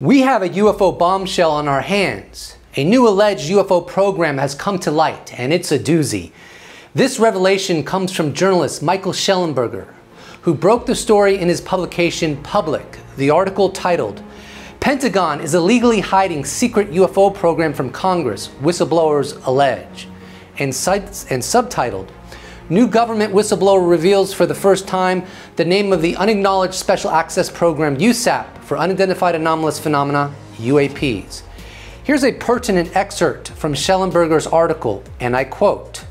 We have a UFO bombshell on our hands. A new alleged UFO program has come to light, and it's a doozy. This revelation comes from journalist Michael Shellenberger, who broke the story in his publication Public. The article titled, "Pentagon is illegally hiding secret UFO program from Congress, whistleblowers allege," and subtitled, "New government whistleblower reveals for the first time the name of the unacknowledged special access program USAP for unidentified anomalous phenomena, UAPs." Here's a pertinent excerpt from Shellenberger's article, and I quote,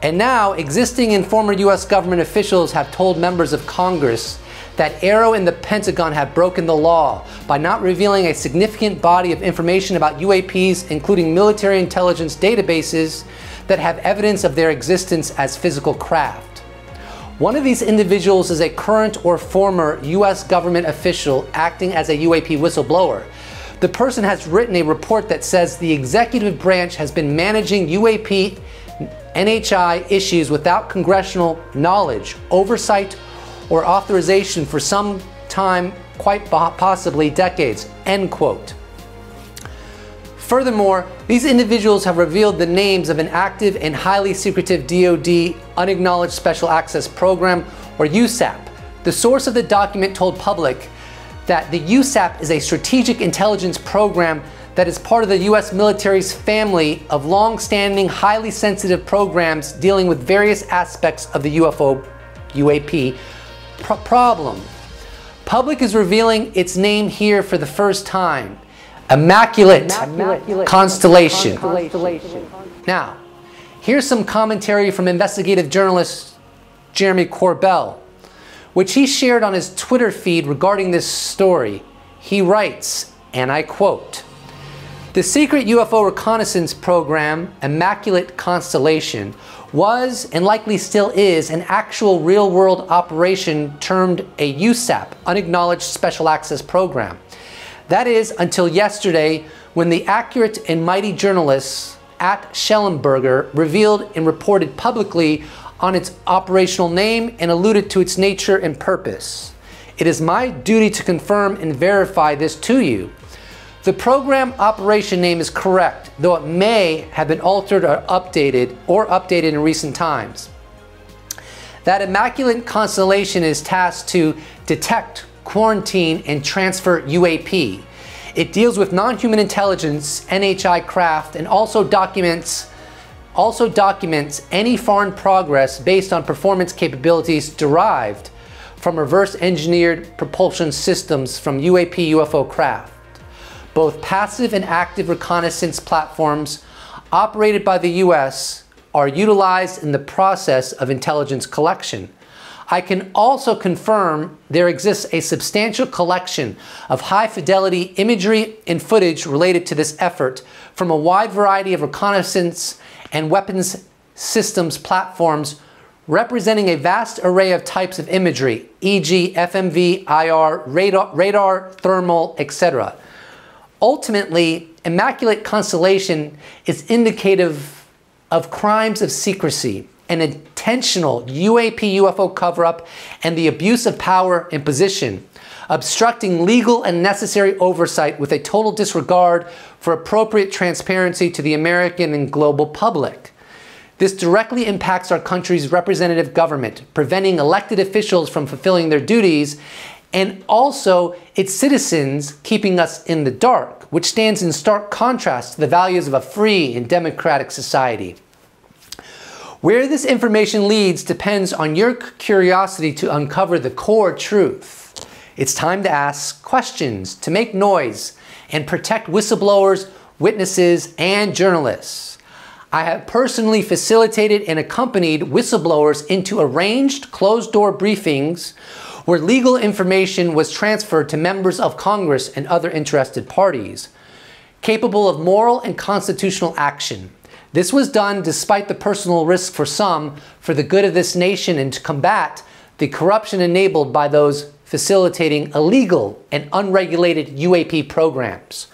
"And now, existing and former US government officials have told members of Congress that AARO and the Pentagon have broken the law by not revealing a significant body of information about UAPs, including military intelligence databases that have evidence of their existence as physical craft. One of these individuals is a current or former US government official acting as a UAP whistleblower. The person has written a report that says the executive branch has been managing UAP NHI issues without congressional knowledge, oversight, or authorization for some time, quite possibly decades," end quote. Furthermore, these individuals have revealed the names of an active and highly secretive DoD Unacknowledged Special Access Program, or USAP. The source of the document told Public that the USAP is a strategic intelligence program that is part of the US military's family of long-standing, highly sensitive programs dealing with various aspects of the UFO UAP problem. Public is revealing its name here for the first time. Immaculate Constellation. Now, here's some commentary from investigative journalist Jeremy Corbell, which he shared on his Twitter feed regarding this story. He writes, and I quote, "The secret UFO reconnaissance program, Immaculate Constellation, was and likely still is an actual real-world operation termed a USAP, Unacknowledged Special Access Program. That is, until yesterday, when the accurate and mighty journalists at Shellenberger revealed and reported publicly on its operational name and alluded to its nature and purpose. It is my duty to confirm and verify this to you. The program operation name is correct, though it may have been altered or updated in recent times. That Immaculate Constellation is tasked to detect, quarantine, and transfer UAP. It deals with non-human intelligence, NHI craft, and also documents any foreign progress based on performance capabilities derived from reverse-engineered propulsion systems from UAP UFO craft. Both passive and active reconnaissance platforms operated by the US are utilized in the process of intelligence collection. I can also confirm there exists a substantial collection of high-fidelity imagery and footage related to this effort from a wide variety of reconnaissance and weapons systems platforms representing a vast array of types of imagery, e.g. FMV, IR, radar, thermal, etc. Ultimately, Immaculate Constellation is indicative of crimes of secrecy, an intentional UAP UFO cover-up, and the abuse of power and position, obstructing legal and necessary oversight with a total disregard for appropriate transparency to the American and global public. This directly impacts our country's representative government, preventing elected officials from fulfilling their duties, and also its citizens keeping us in the dark, which stands in stark contrast to the values of a free and democratic society. Where this information leads depends on your curiosity to uncover the core truth. It's time to ask questions, to make noise, and protect whistleblowers, witnesses, and journalists. I have personally facilitated and accompanied whistleblowers into arranged closed-door briefings where legal information was transferred to members of Congress and other interested parties, capable of moral and constitutional action. This was done despite the personal risk for some, for the good of this nation, and to combat the corruption enabled by those facilitating illegal and unregulated UAP programs.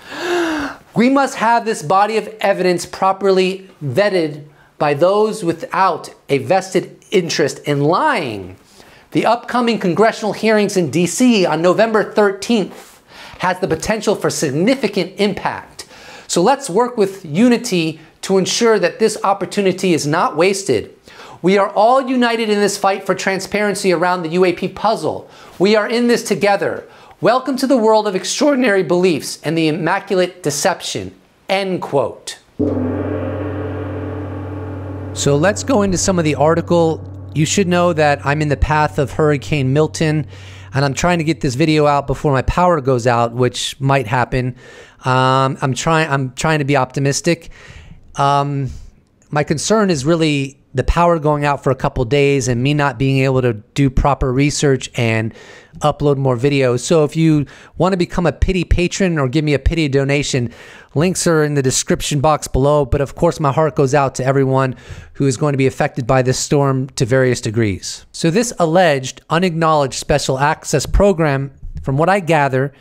We must have this body of evidence properly vetted by those without a vested interest in lying. The upcoming congressional hearings in DC on November 13th has the potential for significant impact. So let's work with unity to ensure that this opportunity is not wasted. We are all united in this fight for transparency around the UAP puzzle. We are in this together. Welcome to the world of extraordinary beliefs and the immaculate deception. End quote. So let's go into some of the article. You should know that I'm in the path of Hurricane Milton, and I'm trying to get this video out before my power goes out, which might happen. I'm trying to be optimistic. My concern is really the power going out for a couple days and me not being able to do proper research and upload more videos. So if you want to become a pity patron or give me a pity donation, links are in the description box below. But of course, my heart goes out to everyone who is going to be affected by this storm to various degrees. So this alleged unacknowledged special access program, from what I gather,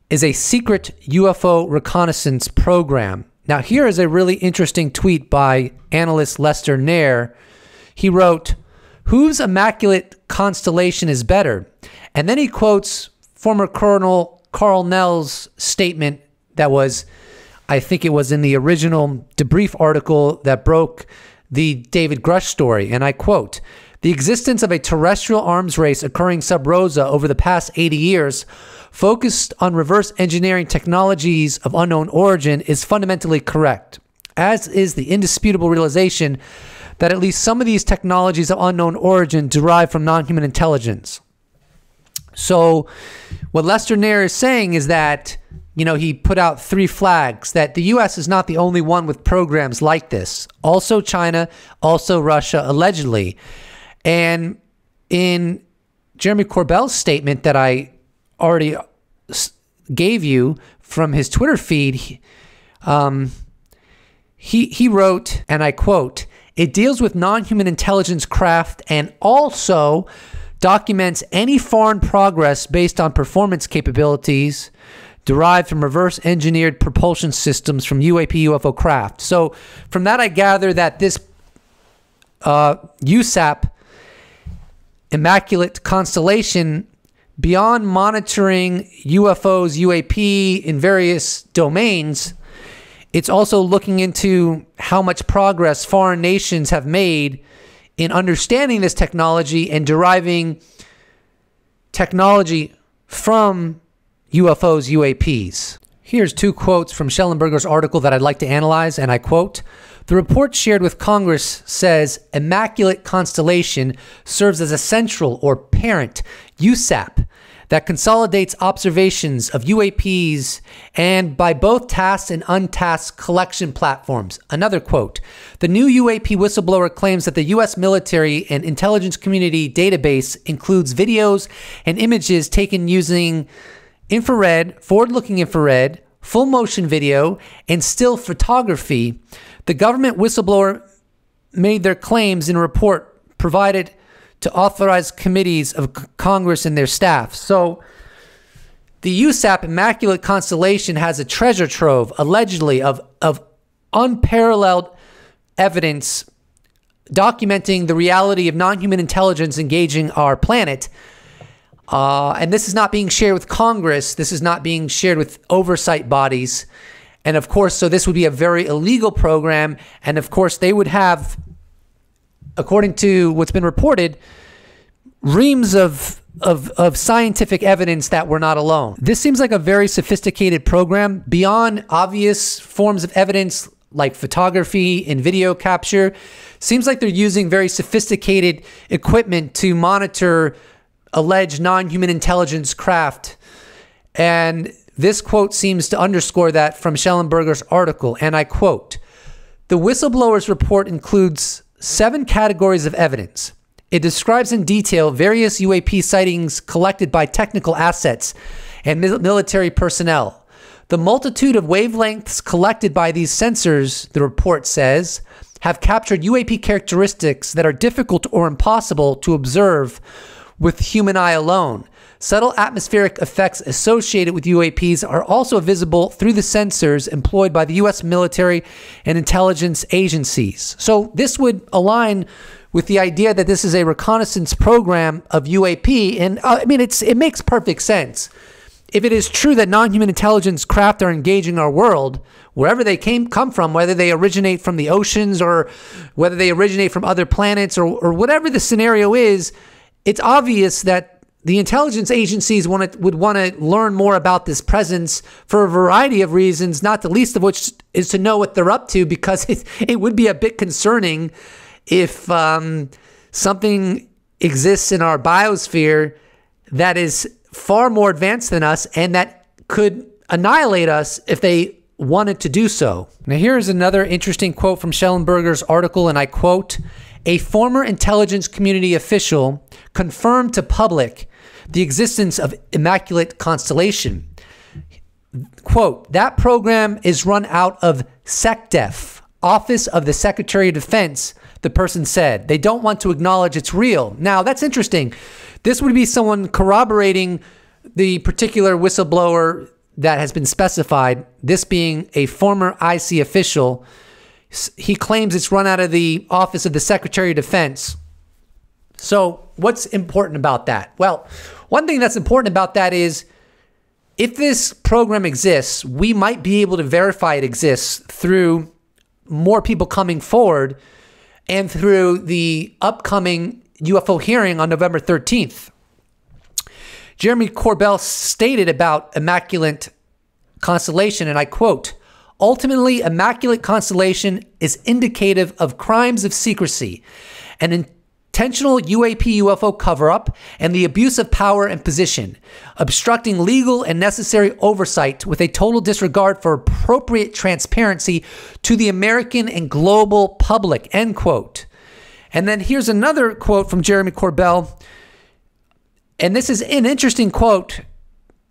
is a secret UFO reconnaissance program. Now, here is a really interesting tweet by analyst Lester Nair. He wrote, "Whose Immaculate Constellation is better?" And then he quotes former Colonel Carl Nell's statement that was, I think it was in the original debrief article that broke the David Grush story. And I quote, "The existence of a terrestrial arms race occurring sub rosa over the past 80 years focused on reverse engineering technologies of unknown origin is fundamentally correct, as is the indisputable realization that at least some of these technologies of unknown origin derive from non-human intelligence." So what Lester Nair is saying is that, you know, he put out 3 flags, that the U.S. is not the only one with programs like this. Also China, also Russia, allegedly. And in Jeremy Corbell's statement that I already gave you from his Twitter feed, he wrote, and I quote, "It deals with non-human intelligence craft and also documents any foreign progress based on performance capabilities derived from reverse engineered propulsion systems from UAP UFO craft." So from that, I gather that this USAP Immaculate Constellation, beyond monitoring UFOs, UAP in various domains, it's also looking into how much progress foreign nations have made in understanding this technology and deriving technology from UFOs, UAPs. Here's 2 quotes from Shellenberger's article that I'd like to analyze, and I quote, "The report shared with Congress says Immaculate Constellation serves as a central or parent USAP that consolidates observations of UAPs and by both tasked and untasked collection platforms." Another quote, "The new UAP whistleblower claims that the U.S. military and intelligence community database includes videos and images taken using infrared, forward-looking infrared, full motion video, and still photography. The government whistleblower made their claims in a report provided to authorized committees of Congress and their staff." So the USAP Immaculate Constellation has a treasure trove, allegedly, of unparalleled evidence documenting the reality of non-human intelligence engaging our planet. And this is not being shared with Congress. This is not being shared with oversight bodies. And of course, so this would be a very illegal program. And of course, they would have, according to what's been reported, reams of scientific evidence that we're not alone. This seems like a very sophisticated program beyond obvious forms of evidence like photography and video capture. Seems like they're using very sophisticated equipment to monitor alleged non-human intelligence craft. And this quote seems to underscore that from Shellenberger's article. And I quote, "The Whistleblowers report includes 7 categories of evidence. It describes in detail various UAP sightings collected by technical assets and military personnel. The multitude of wavelengths collected by these sensors," the report says, "have captured UAP characteristics that are difficult or impossible to observe with human eye alone. Subtle atmospheric effects associated with UAPs are also visible through the sensors employed by the U.S. military and intelligence agencies." So this would align with the idea that this is a reconnaissance program of UAP. And I mean, it makes perfect sense. if it is true that non-human intelligence craft are engaging our world, wherever they come from, whether they originate from the oceans or whether they originate from other planets or whatever the scenario is, it's obvious that the intelligence agencies would want to learn more about this presence for a variety of reasons, not the least of which is to know what they're up to, because it would be a bit concerning if something exists in our biosphere that is far more advanced than us and that could annihilate us if they wanted to do so. Now, here's another interesting quote from Shellenberger's article, and I quote, "A former intelligence community official confirmed to public the existence of Immaculate Constellation. Quote, that program is run out of SecDef, Office of the Secretary of Defense, the person said. They don't want to acknowledge it's real." Now, that's interesting. This would be someone corroborating the particular whistleblower that has been specified, this being a former IC official. He claims it's run out of the Office of the Secretary of Defense. So what's important about that? Well, one thing that's important about that is if this program exists, we might be able to verify it exists through more people coming forward and through the upcoming UFO hearing on November 13th. Jeremy Corbell stated about Immaculate Constellation, and I quote, "Ultimately, Immaculate Constellation is indicative of crimes of secrecy, an intentional UAP UFO cover-up, and the abuse of power and position, obstructing legal and necessary oversight with a total disregard for appropriate transparency to the American and global public," end quote. And then here's another quote from Jeremy Corbell. And this is an interesting quote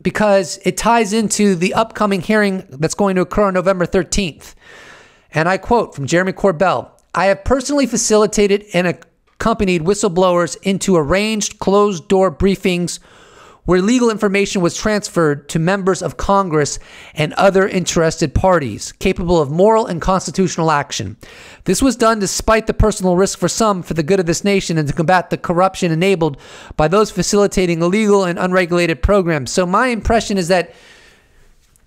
because it ties into the upcoming hearing that's going to occur on November 13th. And I quote from Jeremy Corbell, "I have personally facilitated and accompanied whistleblowers into arranged closed-door briefings where legal information was transferred to members of Congress and other interested parties capable of moral and constitutional action. This was done despite the personal risk for some for the good of this nation and to combat the corruption enabled by those facilitating illegal and unregulated programs." So my impression is that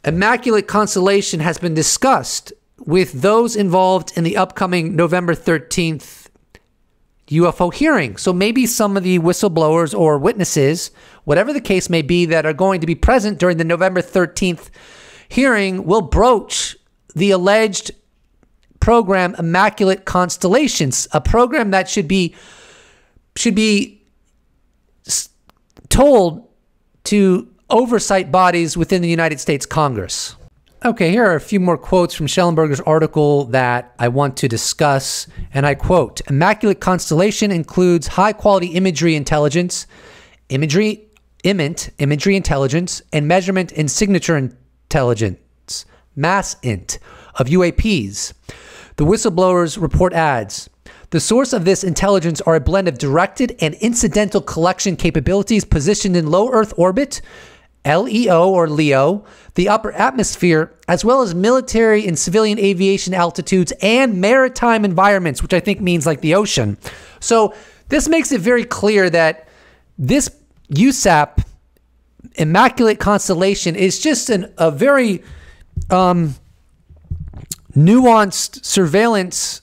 Immaculate Constellation has been discussed with those involved in the upcoming November 13th UFO hearing. So maybe some of the whistleblowers or witnesses, whatever the case may be, that are going to be present during the November 13th hearing will broach the alleged program Immaculate Constellations, a program that should be told to oversight bodies within the United States Congress. Okay, here are a few more quotes from Shellenberger's article that I want to discuss, and I quote, "Immaculate Constellation includes high-quality imagery intelligence, imagery intelligence, and measurement and signature intelligence, MASSINT, of UAPs." The Whistleblowers report adds, "The source of this intelligence are a blend of directed and incidental collection capabilities positioned in low Earth orbit, LEO or LEO, the upper atmosphere, as well as military and civilian aviation altitudes and maritime environments," which I think means like the ocean. So this makes it very clear that this USAP, Immaculate Constellation, is just a very nuanced surveillance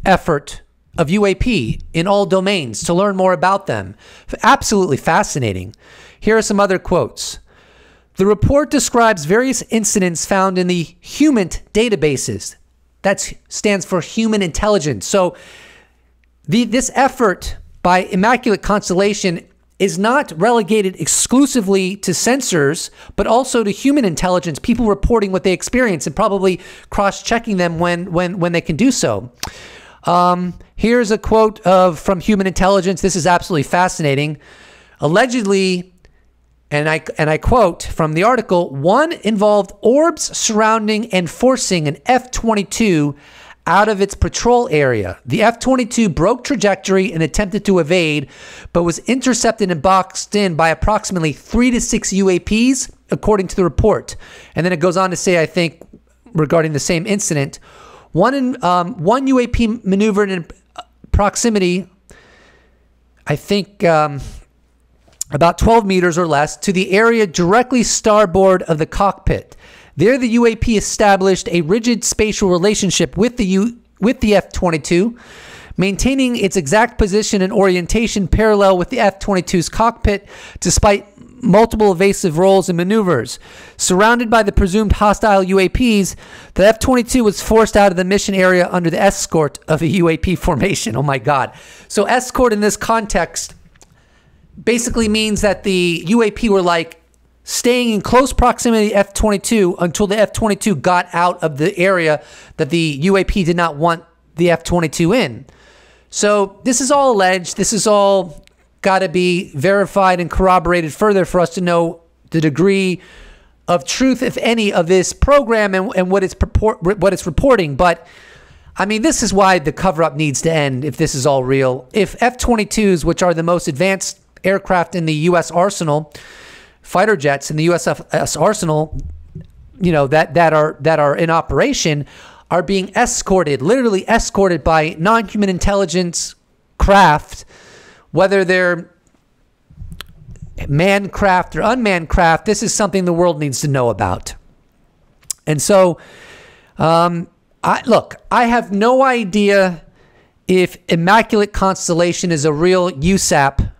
effort of UAP in all domains to learn more about them. Absolutely fascinating. Here are some other quotes. "The report describes various incidents found in the human databases." That stands for human intelligence. So this effort by Immaculate Constellation is not relegated exclusively to sensors, but also to human intelligence, people reporting what they experience and probably cross-checking them when they can do so. Here's a quote from human intelligence. This is absolutely fascinating. Allegedly, and I quote from the article, "One involved orbs surrounding and forcing an F-22 out of its patrol area. The F-22 broke trajectory and attempted to evade, but was intercepted and boxed in by approximately 3 to 6 UAPs, according to the report." And then it goes on to say, I think, regarding the same incident, one UAP maneuvered in proximity, I think, about 12 meters or less, to the area directly starboard of the cockpit. There, the UAP established a rigid spatial relationship with the F-22, maintaining its exact position and orientation parallel with the F-22's cockpit, despite multiple evasive rolls and maneuvers. Surrounded by the presumed hostile UAPs, the F-22 was forced out of the mission area under the escort of a UAP formation. Oh my God. So escort in this context basically means that the UAP were like staying in close proximity to F-22 until the F-22 got out of the area that the UAP did not want the F-22 in. So this is all alleged. This is all got to be verified and corroborated further for us to know the degree of truth, if any, of this program and what it's reporting. But I mean, this is why the cover-up needs to end if this is all real. If F-22s, which are the most advanced aircraft in the U.S. arsenal, fighter jets in the U.S. arsenal, you know, that are in operation, are being escorted, literally escorted by non-human intelligence craft, whether they're manned craft or unmanned craft. This is something the world needs to know about. And so, look, I have no idea if Immaculate Constellation is a real USAP,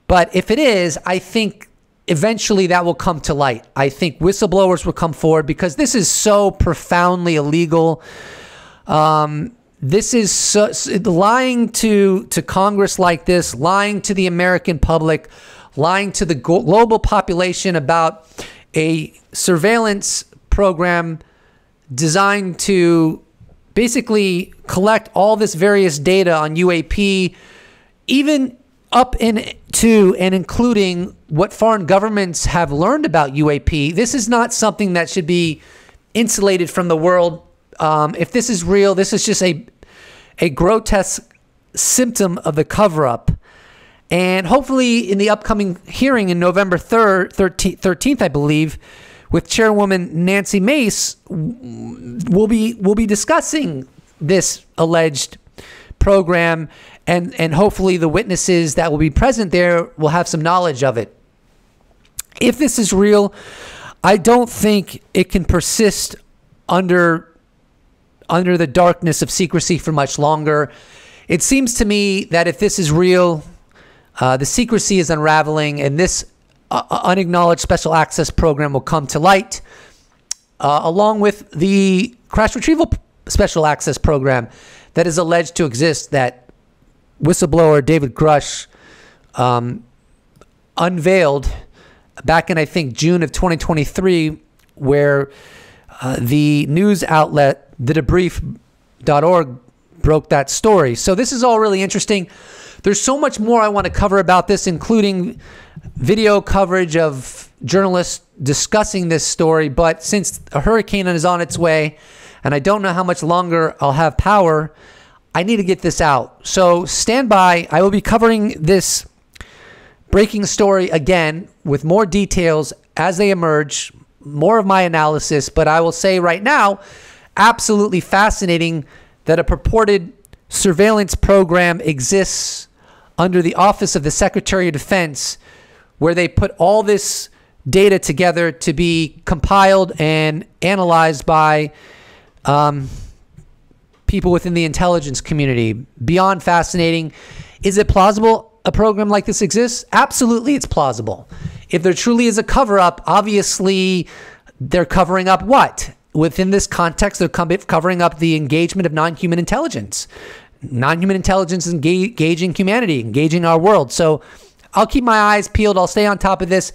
but if it is, I think eventually that will come to light. I think whistleblowers will come forward because this is so profoundly illegal. This is lying to Congress like this, lying to the American public, lying to the global population about a surveillance program designed to basically collect all this various data on UAP, even up into and including what foreign governments have learned about UAP. This is not something that should be insulated from the world. If this is real, this is just a grotesque symptom of the cover-up. And hopefully in the upcoming hearing in November 13th, I believe, with Chairwoman Nancy Mace, we'll be discussing this alleged program, and hopefully the witnesses that will be present there will have some knowledge of it. If this is real, I don't think it can persist under the darkness of secrecy for much longer. It seems to me that if this is real, the secrecy is unraveling, and this unacknowledged special access program will come to light, along with the crash retrieval special access program that is alleged to exist, that whistleblower David Grush unveiled back in, I think, June of 2023, where the news outlet, thedebrief.org, broke that story. So this is all really interesting. There's so much more I want to cover about this, including video coverage of journalists discussing this story. But since a hurricane is on its way, and I don't know how much longer I'll have power, I need to get this out. So stand by. I will be covering this breaking story again with more details as they emerge, more of my analysis. But I will say right now, absolutely fascinating that a purported surveillance program exists under the Office of the Secretary of Defense, where they put all this data together to be compiled and analyzed by people within the intelligence community. Beyond fascinating. Is it plausible a program like this exists? Absolutely, it's plausible. If there truly is a cover-up, obviously they're covering up what? Within this context, they're covering up the engagement of non-human intelligence. Non-human intelligence is engaging humanity, engaging our world. So I'll keep my eyes peeled. I'll stay on top of this,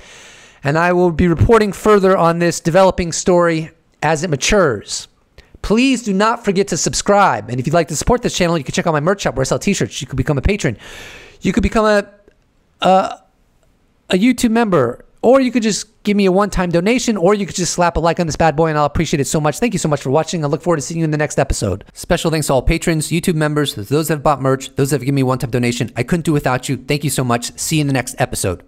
and I will be reporting further on this developing story as it matures. Please do not forget to subscribe. And if you'd like to support this channel, you can check out my merch shop where I sell t-shirts. You could become a patron. You could become a YouTube member, or you could just give me a one-time donation, or you could just slap a like on this bad boy, and I'll appreciate it so much. Thank you so much for watching. I look forward to seeing you in the next episode. Special thanks to all patrons, YouTube members, those that have bought merch, those that have given me a one-time donation. I couldn't do without you. Thank you so much. See you in the next episode.